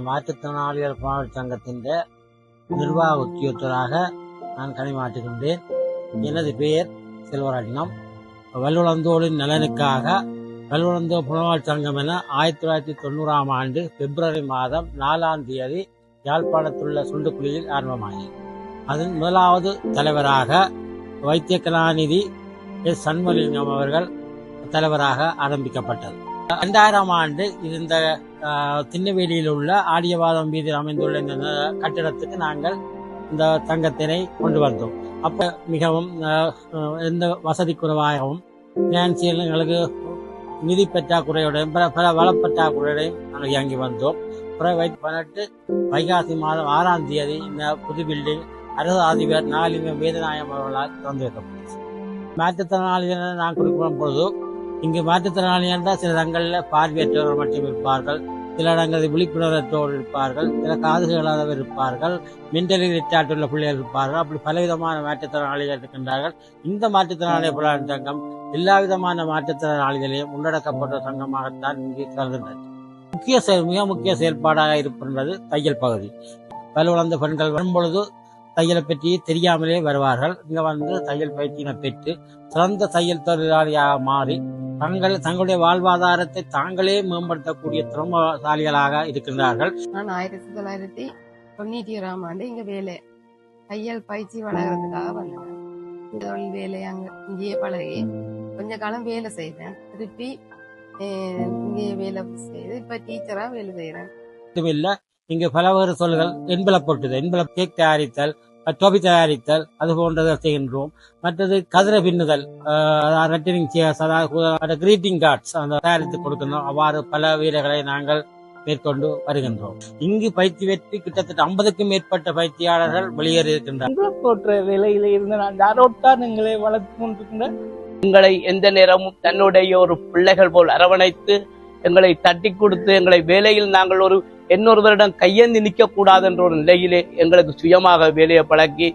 மாற்றுத்திறனாளிகள் புலனாய்வு சங்கத்தின் நிர்வாக உத்தியோகத்தராக நான் கடமையாற்றுகின்றேன். எனது பெயர் செல்வராட்டினம். வல்லுழந்தோரின் நலனுக்காக வல்லுழந்தோர் புலனாய்வு சங்கம் என 1990 ஆண்டு பிப்ரவரி மாதம் 4ஆம் தேதி யாழ்ப்பாணத்துள்ள சுண்டுக்குழியில் ஆரம்பமானது. அதன் முதலாவது தலைவராக வைத்திய கலாநிதி எஸ் சண்முகலிங்கம் அவர்கள் தலைவராக ஆரம்பிக்கப்பட்டது. 2000 ஆண்டு இந்த திண்ணவேலியில் உள்ள ஆடியவாதம் வீதியில் அமைந்துள்ள இந்த கட்டிடத்துக்கு நாங்கள் இந்த சங்கத்தினை கொண்டு வந்தோம். அப்ப மிகவும் எந்த வசதி குறைவாகவும் பினான்சியல் எங்களுக்கு நிதி பற்றாக்குறையுடையும் பல வளப்பற்றாக்குறையுடையும் நாங்கள் இயங்கி வந்தோம். 18 வைகாசி மாதம் 6ஆம் தேதி இந்த புது பில்டிங் அரசு அதிபர் நாளிதழ் வேதநாயகம் அவர்களால் திறந்து வைக்கப்பட்டது. மாற்றுத்திறனாளிகள் நான் குறிப்பிடும் பொழுது இங்கு மாற்றுத்திறனாளிகள் தான் சில இடங்களில் பார்வையற்றவர்கள் மட்டும் இருப்பார்கள், சில இடங்களில் விழிப்புணர்வற்றோடு இருப்பார்கள், சில காதுகளாதவர் இருப்பார்கள், மென்டலி ரிட்டார்ட் உள்ள பிள்ளைகள் இருப்பார்கள். அப்படி பலவிதமான மாற்றுத்திறனாளிகள் இருக்கின்றார்கள். இந்த மாற்றுத்திறனாளி புலனாய்வு சங்கம் எல்லா விதமான மாற்றுத்திறனாளிகளையும் உள்ளடக்கப்பட்ட சங்கமாகத்தான் இங்கு கருதுகிறது. மிக முக்கிய செயல்பாடாக இருக்கின்றது தையல் பகுதி. வலுவளர்ந்த பெண்கள் வரும்பொழுது தையலை பற்றி தெரியாமலே வருவார்கள். இங்க வந்து தையல் பயிற்சியினை பெற்று சிறந்த தையல் தொழிலாளியாக மாறி தங்களுடைய வாழ்வாதாரத்தை தாங்களே மேம்படுத்தக்கூடிய திறமசாலிகளாக இருக்கின்றார்கள். நான் 1991 ஆண்டு இங்க வேலை தையல் பயிற்சி வளர்கிறதுக்காக வந்தேன். இந்த தொழில் வேலை இங்கேயே பழகி கொஞ்ச காலம் வேலை செய்தேன். திருப்பி இங்கே வேலை செய்து இப்ப டீச்சரா வேலை செய்யறேன். இல்ல இங்க பலவேறு சொல்கள் என்பளப் கேக் தயாரித்தல், டோபி தயாரித்தல், அது போன்றதை செய்கின்றோம். மற்றது கதிரை பின்னுதல், கிரீட்டிங் கார்ட்ஸ் அந்த தயாரித்து கொடுக்கணும். அவ்வாறு பல வீரர்களை நாங்கள் மேற்கொண்டு வருகின்றோம். இங்கு பயிற்சி வெற்றி கிட்டத்தட்ட 50க்கும் மேற்பட்ட பயிற்சியாளர்கள் வெளியேறி இருக்கின்றனர். போன்ற வேலையில இருந்து நான் யாரோட்டான் எங்களை வளர்த்து கொண்டிருக்கின்ற எங்களை எந்த நேரமும் தன்னுடைய ஒரு பிள்ளைகள் போல் அரவணைத்து எங்களை தட்டி கொடுத்து எங்களை வேலையில் நாங்கள் இன்னொருவரிடம் கையேந்தி நிற்க கூடாது என்ற ஒரு நிலையிலே எங்களுக்கு சுயமாக வேலையை பழக்கி